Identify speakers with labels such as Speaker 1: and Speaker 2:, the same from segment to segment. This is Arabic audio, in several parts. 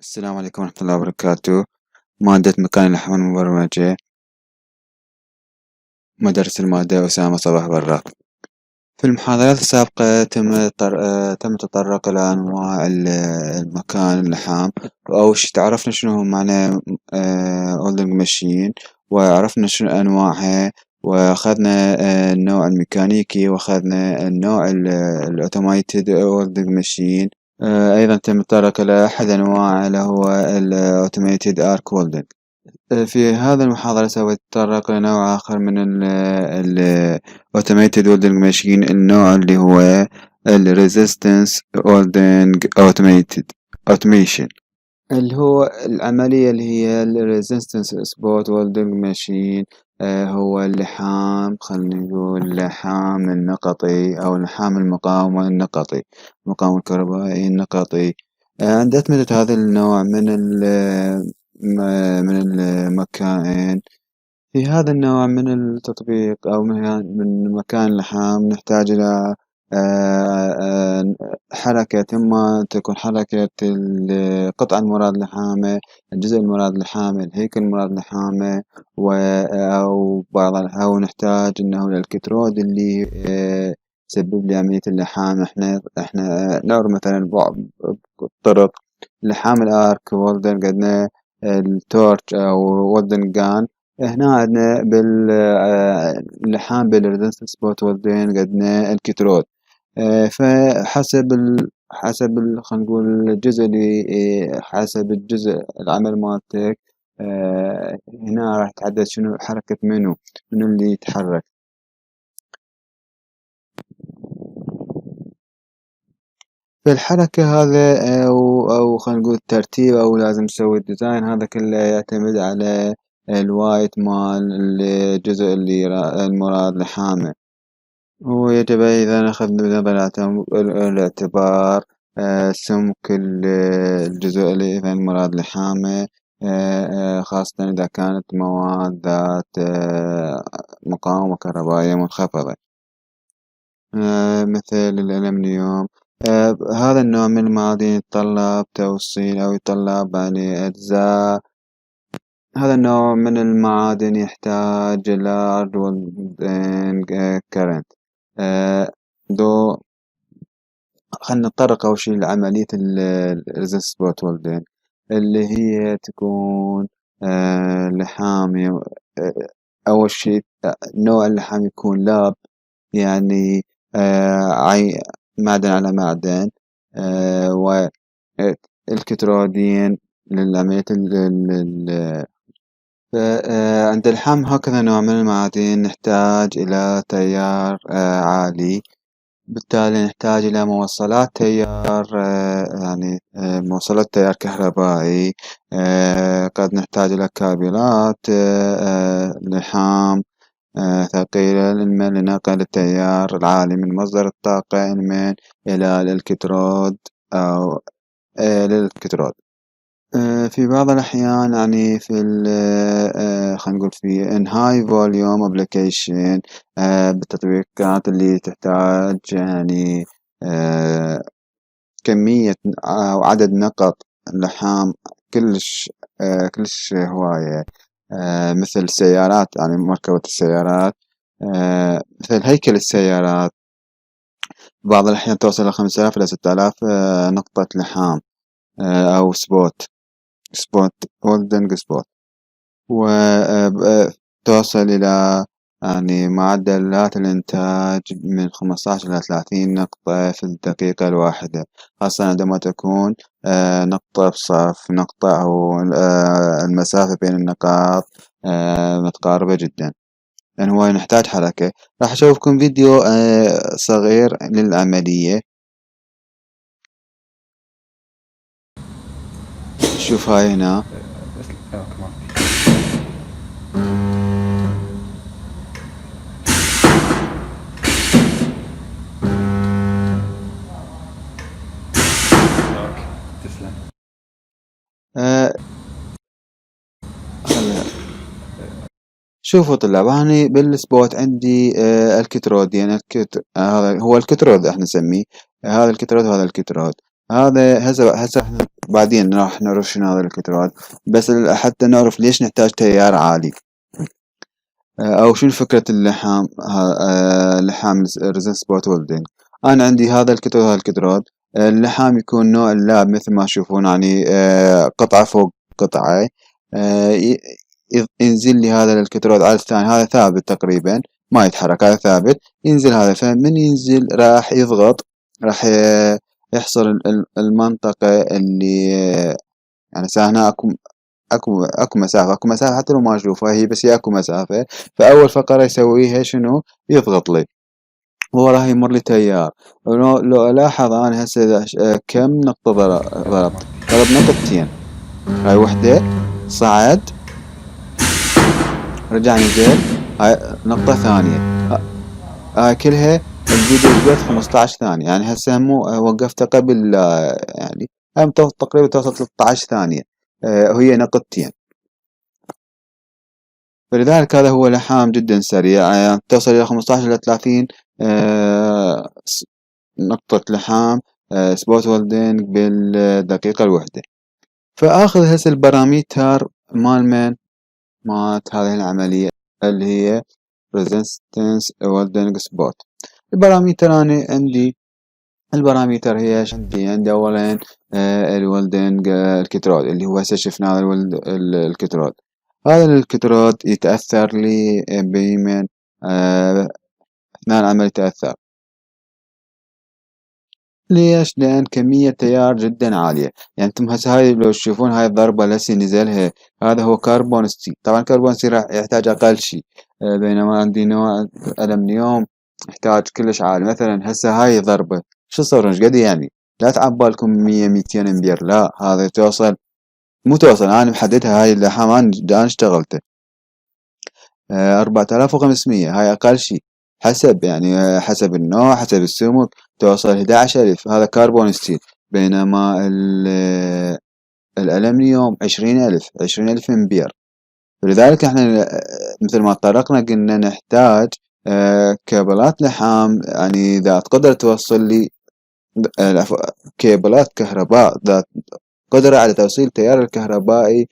Speaker 1: السلام عليكم ورحمة الله وبركاته. مادة مكان اللحام المبرمجة، مدرس المادة أسامة صباح براق. في المحاضرات السابقة تم التطرق إلى أنواع المكان اللحام، وأول شي تعرفنا شنو هو معنى holding machine، وعرفنا شنو أنواعها، وأخذنا النوع الميكانيكي، وأخذنا النوع الأوتوميتد holding machine. أيضا تم التطرق إلى أحد أنواع اللي هو الأوتوميتد arc welding. في هذا المحاضرة سوف نتطرق لنوع آخر من ال Automated Welding Machine، النوع اللي هو ال Resistance Welding Automation، اللي هو العملية اللي هي ال Resistance Spot Welding Machine. هو اللحام، خلينا نقول اللحام النقطي أو اللحام المقاومة النقطي، المقاومة الكهربائي النقطي. عند أتمتة هذا النوع من المكائن. في هذا النوع من التطبيق أو من مكان اللحام نحتاج إلى حركة، ثم تكون حركة القطعة المراد لحامه، الجزء المراد لحامه، الهيكل المراد لحامه، أو نحتاج إنه الإلكترود اللي يسبب لي عملية اللحام. إحنا نعرف مثلا بعض الطرق لحام الآرك وولدن، قدنا التورش أو وولدن جان. هنا عندنا باللحام بالريزستنس سبوت وولدن قدنا الكترود. فحسب خلينا نقول الجزء اللي حسب الجزء العمل مالتك. هنا راح تحدد شنو حركة منو اللي يتحرك. في الحركة هذا أو خلينا نقول الترتيب، أو لازم نسوي الديزاين، هذا كله يعتمد على الوايت مال الجزء اللي المراد لحامه. ويجب إذا نأخذ الاعتبار سمك الجزء اللي إذا المراد لحامه، خاصة إذا كانت مواد ذات مقاومة كهربائية منخفضة، مثل الألمنيوم. هذا النوع من المعادن يتطلب توصيل أو يتطلب يعني أجزاء. هذا النوع من المعادن يحتاج large welding current. خلنا نتطرق أول شي لعملية resistance spot welding، اللي هي تكون لحام. أول شي نوع اللحام يكون لاب، يعني معدن على معدن، والكترودين للعملية. عند اللحام هكذا نوع من المعادن نحتاج إلى تيار عالي، بالتالي نحتاج إلى موصلات تيار، يعني موصلات تيار كهربائي. قد نحتاج إلى كابلات لحام ثقيلة لنقل التيار العالي من مصدر الطاقة إلى الإلكترود أو للإلكترود. في بعض الأحيان يعني في خلينا نقول في in high volume application، بالتطبيقات اللي تحتاج يعني كمية أو عدد نقط لحام كلش هواية، مثل السيارات، يعني مركبة السيارات، مثل هيكل السيارات. بعض الأحيان توصل إلى 5000 إلى 6000 نقطة لحام، أو سبوت welding spot. وتوصل إلى يعني معدلات الإنتاج من 15 إلى 30 نقطة في الدقيقة الواحدة، خاصة عندما تكون نقطة بصف نقطة، أو المسافة بين النقاط متقاربة جدا، يعني هو نحتاج حركة. راح أشوفكم فيديو صغير للعملية. شوف هاي هنا. شوفوا طلاب، هاني بالسبوت عندي الكترود، يعني هذا هو الكترود احنا نسميه، هذا الكترود وهذا الكترود. هذا هسه بعدين راح نعرف شنو هذا الإلكترود، بس حتى نعرف ليش نحتاج تيار عالي. أو شنو فكرة اللحام، لحام resist spot welding. أنا عندي هذا الكترود، اللحام يكون نوع اللاب مثل ما تشوفون، يعني قطعة فوق قطعة. ينزل لي هذا الكترود على الثاني، هذا ثابت تقريبا ما يتحرك، هذا ثابت ينزل هذا، فمن ينزل راح يضغط، راح يحصل المنطقة اللي يعني هنا اكو مسافة حتى لو ما اشوفها هي، بس هي اكو مسافة. فاول فقرة يسويها شنو؟ يضغط لي، هو راح يمر لي تيار. لو الاحظ انا هسه كم نقطة ضرب نقطتين، هاي وحدة صعد رجع نزل، هاي نقطة ثانية، هاي كلها الفيديو قد 15 ثانية. يعني هسه مو وقفته قبل يعني هاي تقريبا توصل 13 ثانية، وهي نقطتين. فلذلك هذا هو لحام جدا سريع، يعني توصل إلى 15 إلى 30 نقطة لحام سبوت ويلدينج بالدقيقة الواحدة. فآخذ هسه الباراميتر مالت هذه العملية اللي هي resistance welding spot. الباراميتر أنا عندي، الباراميتر هي عندي أولا الويلدنج الكترود اللي هو هسه شفنا هذا الكترود. هذا الكترود يتأثر لي بمن أثناء العمل يتأثر. ليش؟ لأن كمية تيار جدا عالية. يعني انتم هسه هاي لو تشوفون هاي الضربة اللي هسه نزلها، هذا هو كربون ستيل. طبعا كربون ستيل راح يحتاج أقل شيء، بينما عندي نوع ألمنيوم يحتاج كلش عالي. مثلا هسه هاي ضربة شو صار ايش قد يعني؟ لا تعبالكم 100 200 امبير، لا هذا توصل، مو توصل، أنا محددها هاي اللحام أنا اشتغلته 4500، هاي أقل شي. حسب يعني حسب النوع حسب السمك توصل 11000، هذا كربون ستيل. بينما الألمنيوم 20000 امبير. ولذلك احنا مثل ما طرقنا قلنا نحتاج كابلات لحام، يعني ذات قدرة توصل لي كابلات كهرباء ذات قدرة على توصيل التيار الكهربائي،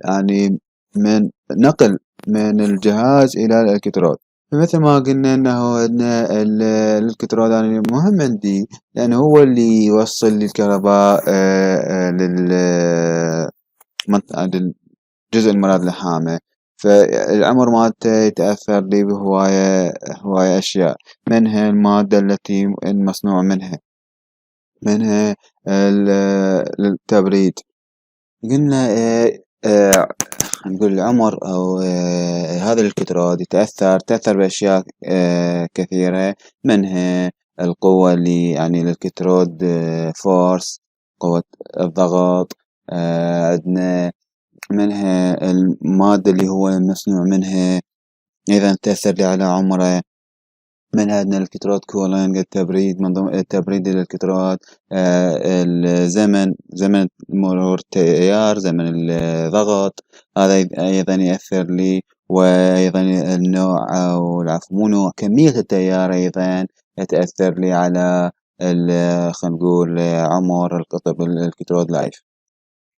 Speaker 1: يعني من نقل من الجهاز إلى الإلكترود. فمثل ما قلنا انه ان الالكترود يعني مهم عندي، لانه هو اللي يوصل لي الكهرباء للجزء المراد لحامه. فالعمر مالته يتأثر لي بهواية أشياء، منها المادة التي المصنوع منها التبريد. قلنا نقول العمر أو هذا الإلكترود تأثر بأشياء كثيرة، منها القوة اللي يعني الإلكترود فورس، قوة الضغط. عندنا منها المادة اللي هو مصنوع منها أيضا تأثر لي على عمره. من عندنا الإلكترود كولينج التبريد، من ضمن تبريد الإلكترود زمن مرور التيار، زمن الضغط، هذا أيضا يأثر لي. وأيضا النوع أو العفو مو نوع، كمية التيار أيضا يتأثر لي على خلينا نقول عمر القطب الإلكترود لايف.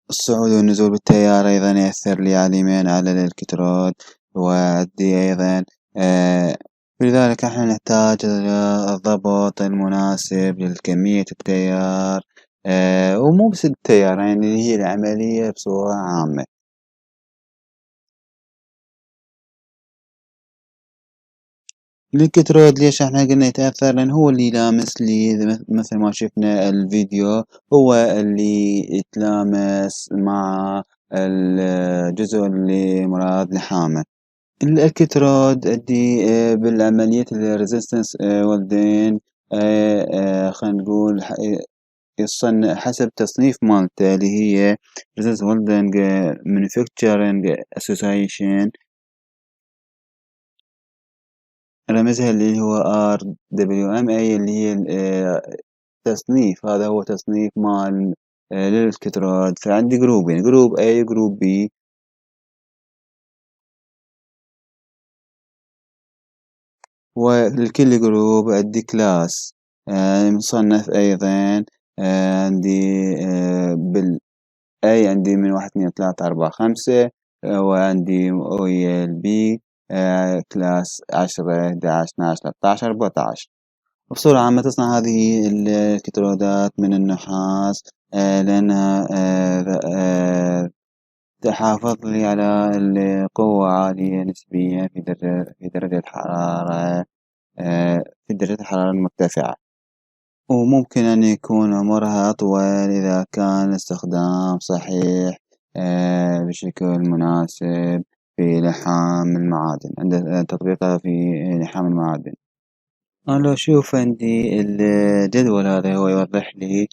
Speaker 1: الصعود والنزول بالتيار أيضا يأثر لي على اليمين على الإلكترود. وعندي أيضا لذلك احنا نحتاج الضبط المناسب لكمية التيار، ومو بس التيار، يعني هي العملية بصورة عامة. الإلكترود ليش احنا قلنا يتأثر؟ لأن هو اللي يلامس لي مثل ما شفنا الفيديو، هو اللي يتلامس مع الجزء اللي مراد لحامه. الإلكترود عندي بالعملية الريزيستنس والدين، خلينا نقول يصنع حسب تصنيف مالته اللي هي Resistance Welding Manufacturing Association، رمزها اللي هو RWMA اللي هي تصنيف، هذا هو تصنيف مال للإلكترود. فعندي جروبين، جروب A جروب B. ولكل جروب عندي كلاس مصنف أيضا عندي A عندي من 1 2 3 4 5، وعندي ويا البي كلاس 10 11 12 13 14. بصورة عامة تصنع هذه الإلكترودات من النحاس لأنها تحافظ لي على القوة عالية نسبيا في درجة الحرارة في درجة الحرارة المرتفعة، وممكن أن يكون عمرها أطول إذا كان الاستخدام صحيح بشكل مناسب في لحام المعادن، عند تطبيقها في لحام المعادن. أنا لو أشوف عندي الجدول هذا هو يوضح لي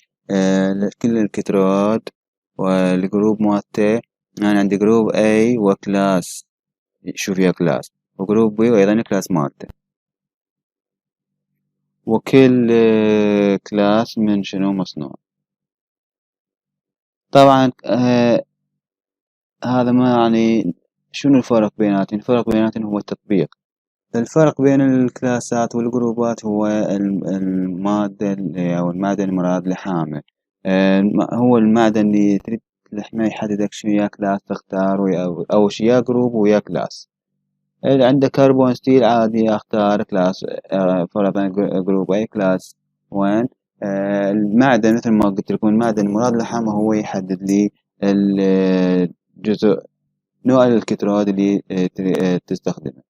Speaker 1: كل الإلكترود والجروب مالته. أنا عندي جروب A وكلاس، شوف يا كلاس، وجروب B وأيضا كلاس مالته، وكل كلاس من شنو مصنوع. طبعا هذا ما يعني شنو الفرق بيناتهم؟ الفرق بيناتهم هو التطبيق. الفرق بين الكلاسات والجروبات هو المادة أو المعدن المراد لحامه. هو المعدن اللي تريد لحمه يحددك شنو يا كلاس تختار، أو شي يا جروب ويا كلاس. إذا عندك كربون ستيل عادي أختار كلاس فرضا جروب أي كلاس وين. المعدن مثل ما قلت لكم، المعدن المراد لحامه هو يحدد لي الجزء، نوع الإلكترود اللي تستخدمه.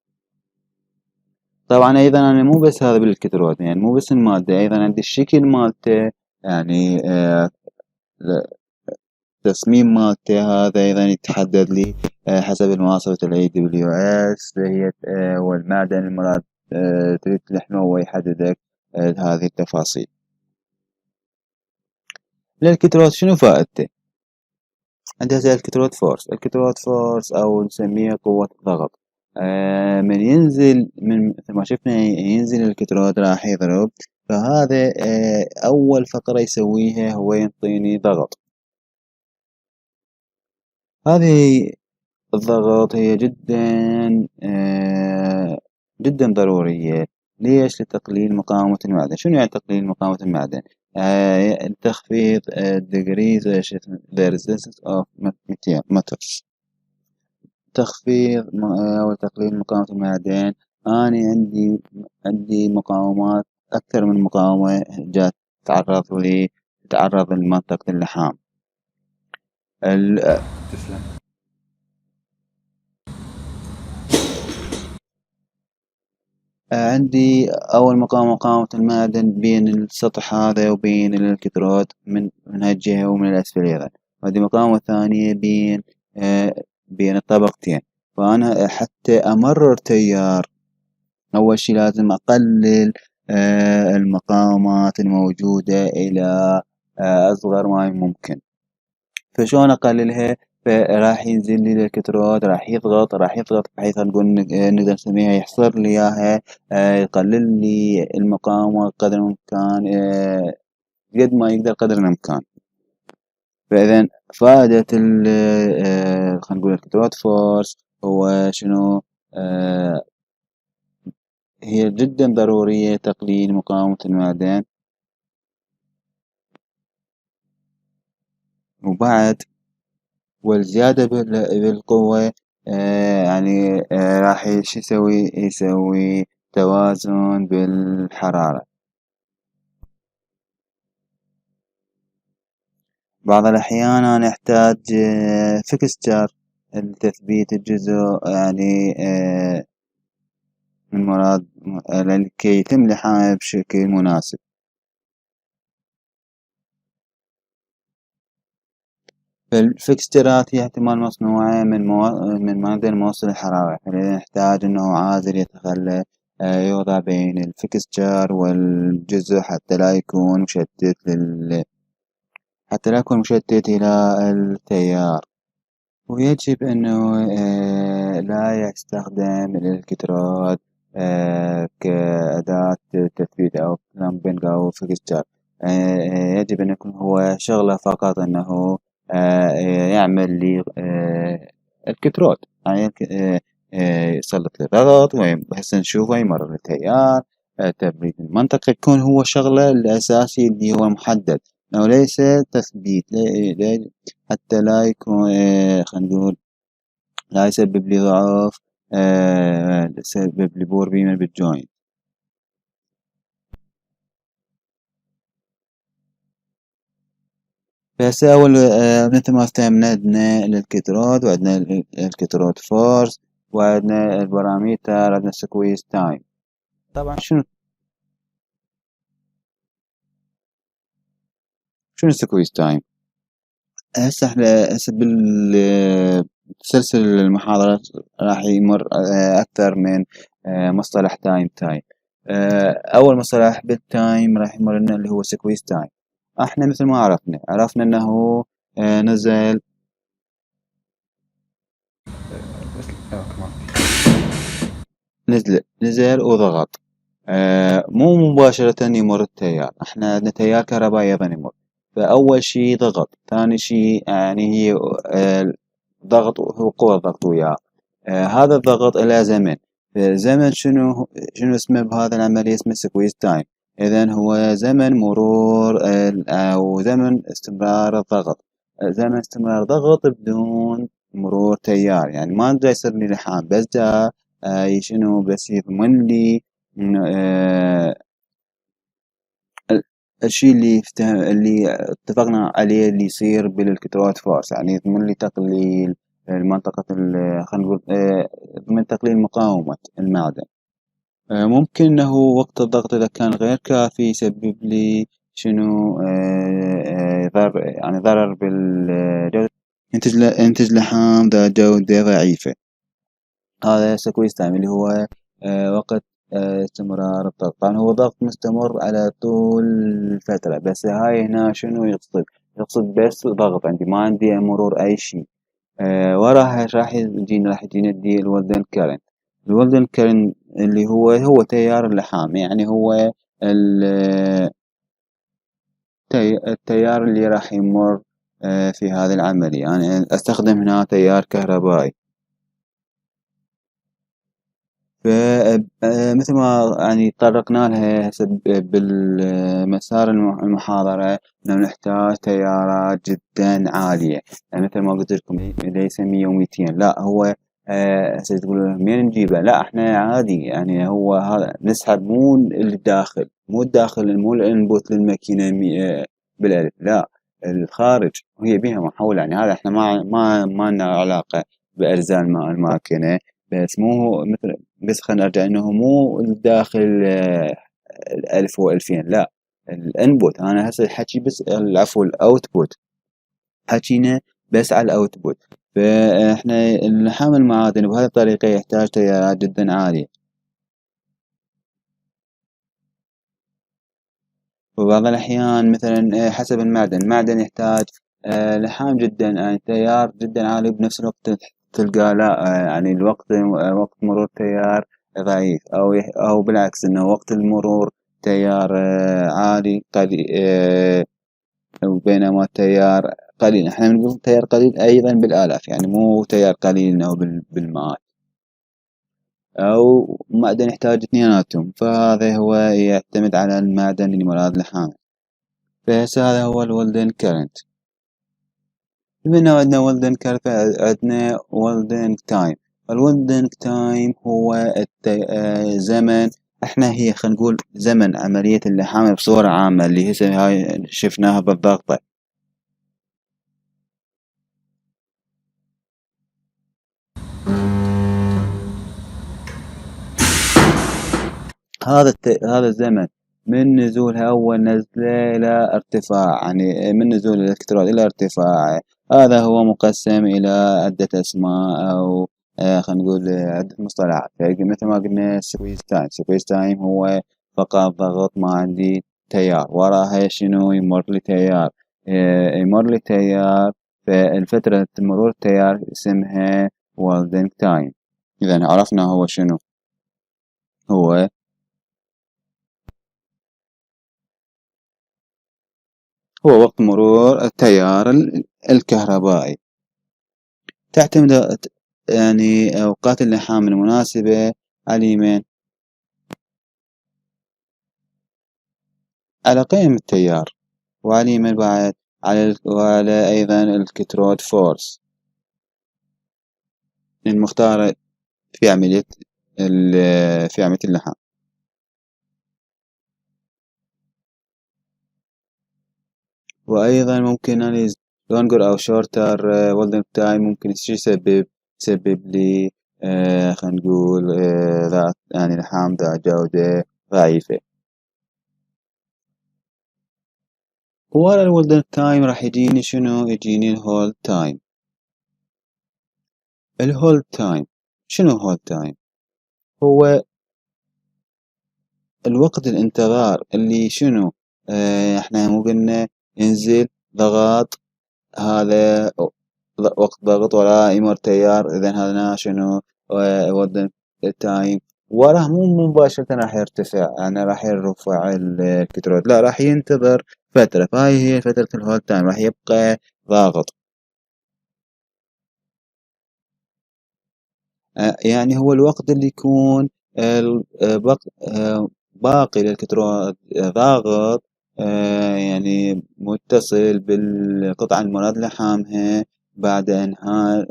Speaker 1: طبعا أيضا أنا مو بس هذا بالإلكترود، يعني مو بس المادة، أيضا عندي الشكل مالته، يعني التصميم مالته هذا أيضا يتحدد لي حسب المواصفة AWS اللي هي والمعدن المراد تريد تلحمه هو يحددك هذه التفاصيل. الإلكترود شنو فائدته؟ عندها زي الكترود فورس أو نسميها قوة الضغط. من ينزل مثل ما شفنا ينزل الكترود راح يضرب، فهذا أول فقرة يسويها هو ينطيني ضغط. هذه الضغط هي جدا ضرورية. ليش؟ لتقليل مقاومة المعدن. شنو يعني تقليل مقاومة المعدن؟ تخفيض degrees the resistance of metals. تخفيض أو تقليل مقاومة المعدن. أنا عندي مقاومات أكثر من مقاومة جات تعرض لمنطقة اللحام. تسلم. عندي أول مقاومة المعدن بين السطح هذا وبين الإلكترود من هالجهة ومن الأسفل أيضا. وهذه مقاومة ثانية بين الطبقتين. فأنا حتى أمرر تيار، أول شي لازم أقلل المقاومات الموجودة إلى أصغر ما ممكن. فشون أقللها؟ فراح ينزل لي الإلكترود، راح يضغط بحيث نقول نقدر نسميها يحصر لي إياها، يقلل لي المقاومة قدر الإمكان، قد ما يقدر قدر الإمكان. فإذا فائدة خلينا نقول الإلكترود فورس هو شنو؟ هي جدا ضرورية تقليل مقاومة المعدن. وبعد والزيادة بالقوة يعني راح يسوي توازن بالحرارة. بعض الأحيان أنا أحتاج فيكستشر لتثبيت الجزء، يعني من مراد لكي يتم لحامه بشكل مناسب. فالفيكسترات هي احتمال مصنوعة من معدن موصل الحرارة، فلذا نحتاج إنه عازل يتخلى يوضع بين الفيكستشر والجزء حتى لا يكون مشتت إلى التيار. ويجب أنه لا يستخدم الإلكترود كأداة تثبيت أو كلامبنج أو فيكستشر. يجب أن يكون هو شغله فقط أنه يعمل لي الكترود، يعني يسلط لي ضغط بحيث نشوفه يمرر التيار، تبريد المنطقة، يكون هو شغله الأساسي اللي هو محدد. أو ليس تثبيت حتى لا يكون خلينا نقول لا يسبب لي ضعف، يسبب لي بور بيمن بالجوينت. فهسه أول مثل ما فهمنا عندنا الإلكترود، وعندنا الإلكترود فورس، وعندنا الباراميتر، عندنا سكويز تايم. طبعا شنو سكويز تايم؟ هسه احنا هسه بالتسلسل المحاضرات راح يمر أكثر من مصطلح تايم. أول مصطلح بالتايم راح يمر لنا اللي هو سكويز تايم. احنا مثل ما عرفنا انه نزل نزل وضغط، مو مباشرة يمر التيار، احنا عندنا تيار كهربائي أيضا يمر. فأول شي ضغط، ثاني شي يعني هي ضغط، هو قوة الضغط وياه. هذا الضغط إلى زمن. زمن شنو اسمه بهذا العملية؟ اسمه سكويز تايم. إذا هو زمن مرور أو زمن استمرار الضغط، زمن استمرار ضغط بدون مرور تيار. يعني ما دا يصير لي لحام، بس دا شنو بس يضمن لي ال- الشيء اللي اتفقنا عليه اللي يصير بالالكترود فورس، يعني يضمن لي تقليل المنطقة خلينا نقول يضمن تقليل مقاومة المعدن. ممكن انه وقت الضغط اذا كان غير كافي يسبب لي شنو ضرر بالجودة، ينتج لحام ذات جودة ضعيفة. هذا سكويز تايم اللي هو وقت استمرار الضغط. طبعا هو ضغط مستمر على طول الفترة، بس هاي هنا شنو يقصد؟ يقصد بس ضغط، عندي ما عندي مرور أي شيء. وراها راح يجينا دي الولدن كارنت. الولدن كارنت اللي هو تيار اللحام، يعني هو التيار اللي راح يمر في هذه العملية. يعني أستخدم هنا تيار كهربائي. فمثل ما يعني طرقنا لها هسه بالمسار المحاضرة، إنه نحتاج تيارات جدا عالية. يعني مثل ما قلت لكم ليس 100 و200، لا هو هسه تقولون منين نجيبه؟ لا احنا عادي، يعني هو هذا نسحب مو الداخل، مو الداخل، مو الانبوت للماكينة بالألف، لا الخارج وهي بها محولة. يعني هذا احنا ما لنا علاقة بأجزاء الماكينة. بس مو هو مثل، بس خلينا نرجع انه مو الداخل الألف وألفين، لا الانبوت. انا هسه الحكي بس العفو الاوتبوت، حكينا بس على الاوتبوت. فاحنا اللحام المعادن بهذه الطريقة يحتاج تيارات جدا عالية. وبعض الأحيان مثلا حسب المعدن يحتاج لحام جدا، يعني تيار جدا عالي، بنفس الوقت تلقى لا يعني الوقت وقت مرور تيار ضعيف، أو بالعكس إنه وقت المرور تيار عالي قليل، بينما التيار قليل. احنا بنقول تيار قليل أيضا بالآلاف، يعني مو تيار قليل إنه بالمئات. أو معدن يحتاج اثنيناتهم، فهذا هو يعتمد على المعدن اللي مراد لحامه. فهسه هذا هو الولدن كارنت. بما انه عندنا ولدن كارنت، عندنا ولدن تايم. الولدن تايم هو زمن، احنا هي خلينا نقول زمن عملية اللحام بصورة عامة، اللي هسه هاي شفناها بالضغطة. هذا الزمن من نزولها أول نزلة إلى ارتفاع، يعني من نزول الإلكترون إلى ارتفاع. هذا هو مقسم إلى عدة أسماء، أو خلينا نقول عدة مصطلحات. مثل ما قلنا سكويز تايم هو فقط ضغط، ما عندي تيار وراها شنو يمر لي تيار، يمر لي تيار. فالفترة مرور التيار اسمها والدنج تايم. إذا عرفنا هو شنو هو. هو وقت مرور التيار الكهربائي. تعتمد يعني أوقات اللحام المناسبة على من؟ على قيم التيار. وعليه بعد وعلى أيضا الكترود فورس المختارة في عملية في عملية اللحام. وأيضا ممكن أن longer أو shorter welding time ممكن شي يسبب لي خلينا نقول ذات يعني لحام ذات جودة ضعيفة. ورا الولدنج تايم راح يجيني شنو؟ يجيني الهولد تايم. الهولد تايم شنو هولد تايم؟ هو الوقت الانتظار اللي شنو احنا مو قلنا ينزل ضغط، هذا وقت ضغط ولا يمر تيار، اذا هذا شنو ولدنج تايم. وراه مو مباشرة راح يرتفع، يعني راح يرفع الكترود، لا راح ينتظر فترة، فهاي هي فترة الهولد تايم، راح يبقى ضاغط. يعني هو الوقت اللي يكون باقي الإلكترون ضاغط، يعني متصل بالقطعة المراد لحامها بعد إنهاء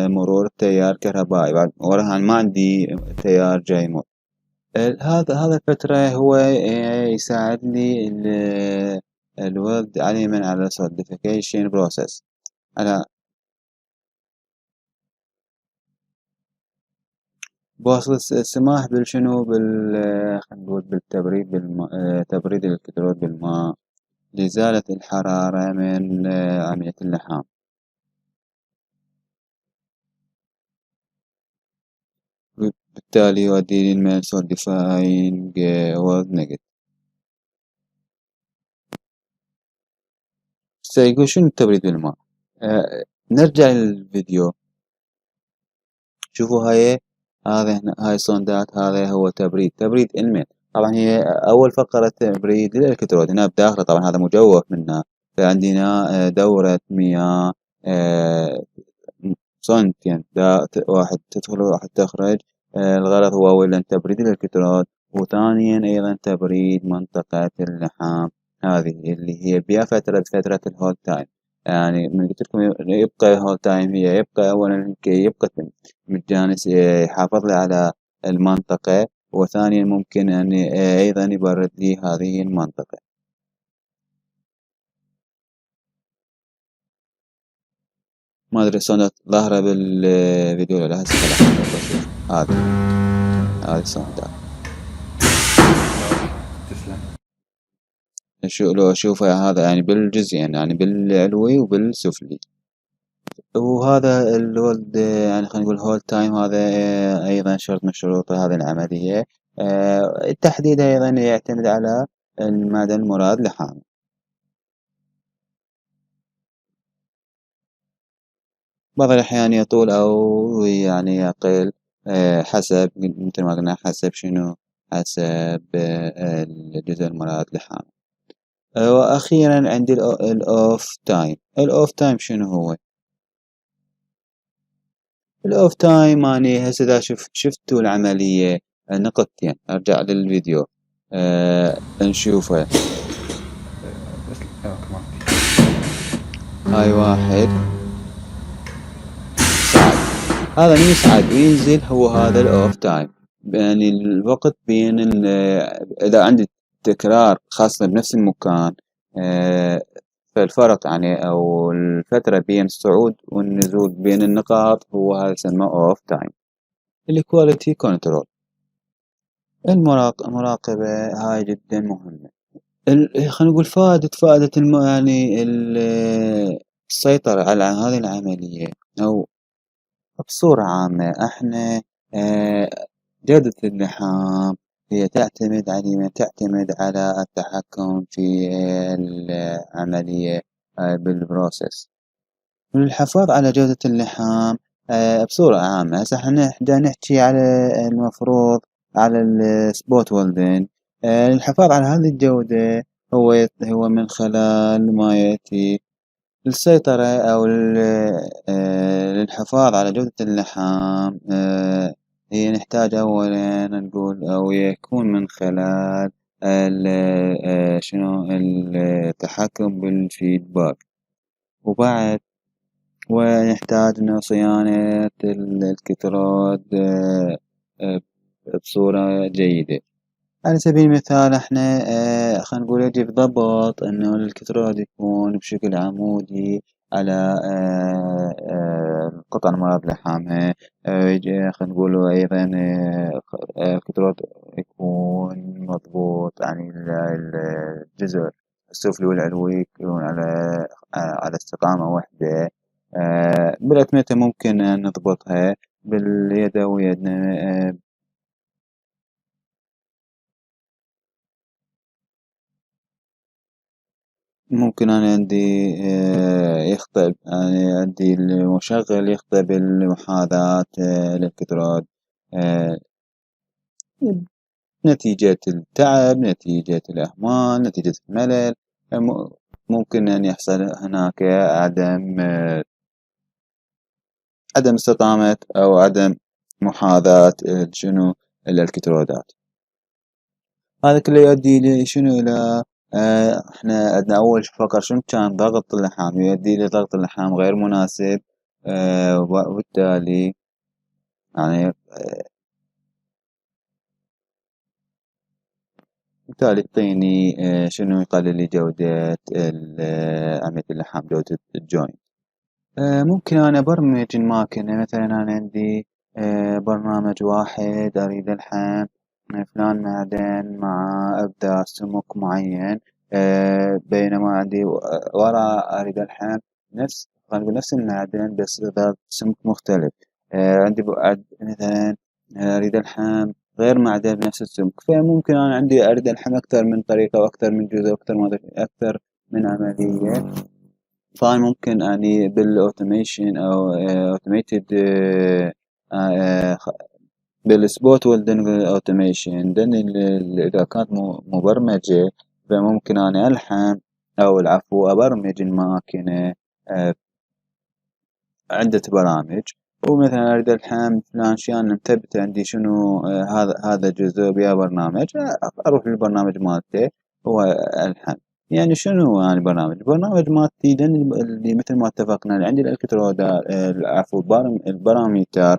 Speaker 1: مرور التيار الكهربائي، بعد وراها ما عندي تيار جاي يمر. هذا الفترة هو يساعدني الوالد علما على solidification process، على بوصل السماح بالشنو خلينا نقول بالتبريد تبريد الإلكترود بالماء لإزالة الحرارة من عملية اللحام. بالتالي يؤدي للميل solidifying world negative. سيقول شنو التبريد بالماء؟ نرجع للفيديو، شوفوا هاي الصندات، هذا هو تبريد الماء. طبعا هي أول فقرة تبريد للإلكترود هنا بداخله، طبعا هذا مجوف منه، فعندنا دورة مياه صنتين، واحد تدخل وواحد تخرج. الغرض هو أولا تبريد الإلكترود، وثانيا أيضا تبريد منطقة اللحام هذه اللي هي بها فترة الهولد تايم. يعني من قلت لكم يبقى هولد تايم، هي يبقى أولا يبقى متجانس يحافظ لي على المنطقة، وثانيا ممكن أن أيضا يبرد لي هذه المنطقة. ما أدري الصوت ظاهرة بالفيديو ولا هسه بشوف. هذه الصوت لو أشوفه هذا يعني بالجزئين، يعني بالعلوي وبالسفلي. وهذا الولد يعني خلينا نقول هولد تايم، هذا أيضا شرط من شروط هذه العملية. التحديد أيضا يعتمد على المدى المراد لحامه. بعض الأحيان يطول أو يعني يقل، حسب مثل ما قلنا، حسب شنو؟ حسب الجزء المراد لحامه. وأخيرا عندي الأوف تايم. الأوف تايم شنو هو؟ الأوف تايم أني هسه إذا شفتوا العملية نقطتين، أرجع للفيديو نشوفه. هاي واحد صعد، هذا من يصعد وينزل هو هذا الأوف تايم، يعني الوقت بين إذا عندي تكرار خاصة بنفس المكان، فالفرق يعني أو الفترة بين الصعود والنزول بين النقاط هو هذا يسمى أوف تايم. الكواليتي كنترول، المراقبة هاي جدا مهمة. خلينا نقول فائدة يعني السيطرة على هذه العملية، أو بصورة عامة احنا آه، جودة اللحام هي تعتمد على التحكم في العملية بالبروسيس. للحفاظ على جودة اللحام بصورة عامة، هسه احنا نحكي على المفروض على السبوت ويلدين. للحفاظ على هذه الجودة هو من خلال ما يأتي للسيطرة أو للحفاظ على جودة اللحام. هي نحتاج أولا نقول أو يكون من خلال شنو التحكم بالفيدباك. وبعد ونحتاج إنه صيانة الكترود بصورة جيدة. على سبيل المثال إحنا خلينا نقول يجب ضبط إنه الكترود يكون بشكل عمودي على القطع المراد لحامها. خلينا نقول أيضا الكترود يكون مضبوط، يعني الجزء السفلي والعلوي يكون على استقامة واحدة. بالأتمتة ممكن نضبطها باليدوية. ممكن أنا عندي يخطئ، يعني عندي المشغل يخطئ بالمحاذاة الإلكترود آه، نتيجة التعب، نتيجة الإهمال، نتيجة الملل. ممكن أن يحصل هناك عدم استقامة أو عدم محاذاة شنو الإلكترودات. هذا كله يؤدي لشنو؟ إلى احنا عندنا أول فقرة شنو كان ضغط اللحام، يؤدي لضغط اللحام غير مناسب. وبالتالي يعني بالتالي يعطيني شنو يقلل لي جودة عملية اللحام، جودة الجوينت. ممكن أنا أبرمج الماكنة. مثلا أنا عندي برنامج واحد أريد ألحم فلان معدن مع إبداع سمك معين. بينما عندي ورا أريد ألحم خلينا نقول نفس المعدن بس ذات سمك مختلف. عندي مثلا أريد ألحم غير معدن بنفس السمك. فممكن أنا عندي أريد ألحم أكثر من طريقة وأكثر من جزء أكثر من عملية. فأنا ممكن يعني بالأوتوميشن أو أوتوميتد بالسبوت ويلدنج أوتوميشن دن إذا كانت مبرمجة، فممكن أنا ألحم أو العفو أبرمج الماكينة عدة برامج. ومثلا أريد ألحم فلان شيء مثبت عندي شنو هذا جزء بيا برنامج، أروح للبرنامج مالته هو ألحم. يعني شنو يعني برنامج مالتي اللي مثل ما اتفقنا اللي عندي الالكترودات العفو الباراميتر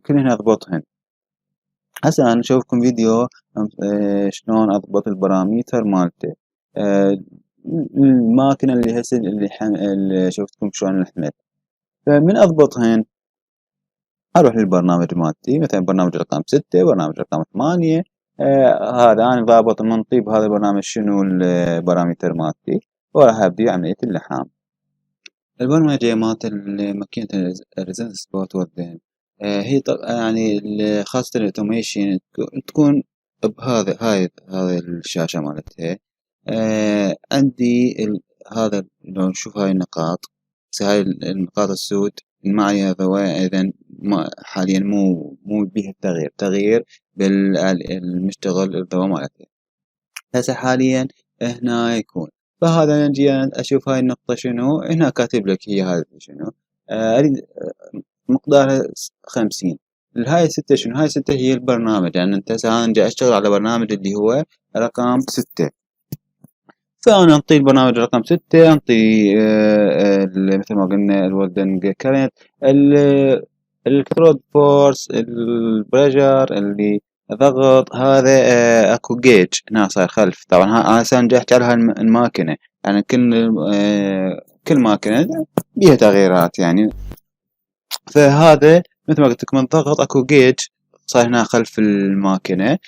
Speaker 1: كلهن اضبطهن. هسه انا اشوفكم فيديو شلون اضبط الباراميتر مالته. الماكينة اللي هسه اللي شفتكم شلون لحمت. فمن اضبطهن اروح للبرنامج مالتي، مثلا برنامج رقم 6، برنامج رقم 8. هذا انا ضابط منطي بهذا البرنامج شنو البارامتر مالتي، وراح ابدي عملية اللحام. البرمجة مالت ماكينة الريزنس سبوت وردين هي يعني خاصة الأوتوميشن تكون هذا الشاشة مالتها. عندي هذا لو نشوف هاي النقاط، هاي النقاط السود المعني هذا إذا حاليا مو بيه تغيير بالمشتغل الضوء مالتها. هسه حاليا هنا يكون. فهذا نجي أشوف هاي النقطة شنو هنا كاتب لك هي هذا شنو. أريد مقدارها 50. هاي 6 شنو؟ هاي 6 هي البرنامج، يعني أنت هسه أنا جاي أشتغل على برنامج اللي هو رقم 6. فأنا أنطي البرنامج رقم 6، أنطي مثل ما قلنا الولدنج كارنت، الالكترود فورس، البريشر اللي ضغط. هذا اكو جيج هنا صار خلف. طبعا انا هسه جاي احكي على الماكينة، يعني كل ماكينة بيها تغييرات يعني. فهذا مثل ما قلت لكم الضغط اكو جيج صار هنا خلف الماكينة.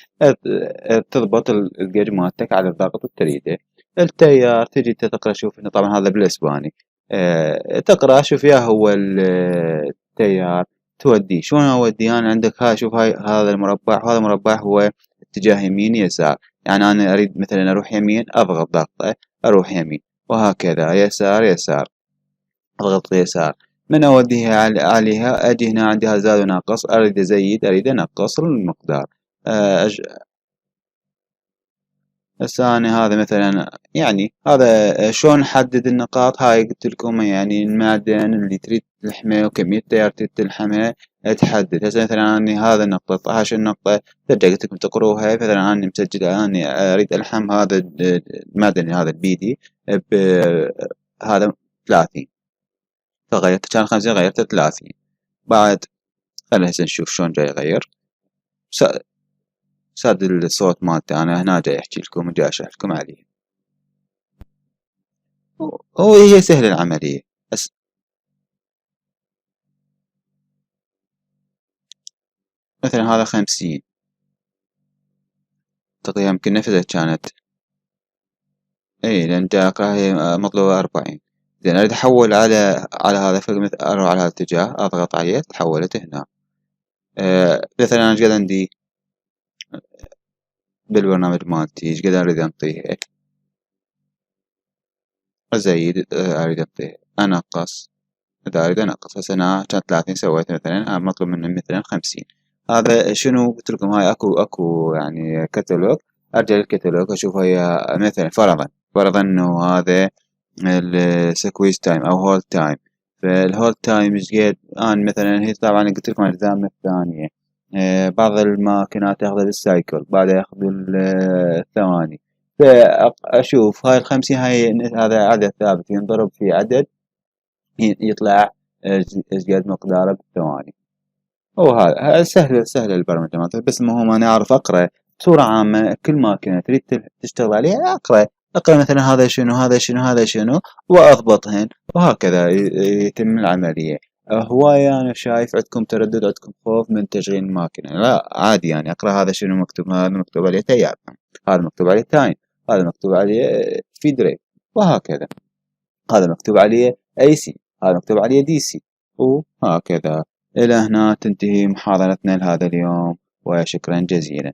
Speaker 1: تضبط الجيج مالتك على الضغط اللي تريده. التيار تجي تقرا شوف انه طبعا هذا بالاسباني. تقرا شوف يا هو التيار تودي شلون اودي. انا عندك هاي شوف هاي هذا المربع، وهذا المربع هو اتجاه يمين يسار. يعني انا اريد مثلا اروح يمين اضغط ضغطة اروح يمين، وهكذا يسار يسار اضغط يسار. من اوديها عليها اجي هنا عندها زاد وناقص، اريد ازيد اريد انقص المقدار. هسه أنا هذا مثلا يعني هذا شلون نحدد النقاط. هاي قلت لكم يعني المعدن اللي تريد تلحمه وكمية التيار تريد تلحمه. تحدد هسه مثلا أني هذا النقطة 12 النقطة ترجع قلت لكم تقروها مثلا أني مسجل أني أريد ألحم هذا المدني هذا البيدي هذا 30 فغيرت كان 50 غيرته 30 بعد خلينا هسه نشوف شلون جاي يغير ساد الصوت مالته أنا هنا جاي أحكي لكم وجاي أشرح لكم عليه وهي سهلة العملية بس مثلا هذا 50 تقريبا يمكن نفسها كانت اي لأن جاك هي مطلوبة 40 زين أريد أحول على هذا فمثل أروح على هذا الاتجاه أضغط عليه تحولت هنا مثلا أنا ايش قد عندي بالبرنامج مالتي ايش قد أريد أنطيه أزيد أريد أنطيه أنقص إذا أريد أنقص هسه أنا كانت 30 سويت مثلا مطلوب مني مثلا 50 هذا شنو قلت لكم هاي أكو يعني كتالوج أرجع للكتالوج أشوف هي مثلا فرضا إنه هذا السكويز تايم أو هولد تايم فالهولد تايم ايش قد أنا مثلا هي طبعا قلت لكم الأجزاء الثانية بعض الماكينات تاخذ بالسايكل بعدها ياخذ الثواني فأشوف هاي ال50 هاي هذا عدد ثابت ينضرب في عدد يطلع ايش قد مقداره بالثواني وهذا سهلة البرمجة مالته بس المهم أنا أعرف أقرأ بصورة عامة كل ماكينة تريد تشتغل عليها أقرأ مثلا هذا شنو هذا شنو هذا شنو وأضبطهن وهكذا يتم العملية هواية أنا شايف عندكم تردد عندكم خوف من تشغيل الماكينة لا عادي يعني أقرأ هذا شنو مكتوب هذا مكتوب عليه تيار هذا مكتوب عليه تايم هذا مكتوب عليه فيد ريت وهكذا هذا مكتوب عليه اي سي هذا مكتوب عليه دي سي وهكذا إلى هنا تنتهي محاضرتنا لهذا اليوم وشكرا جزيلا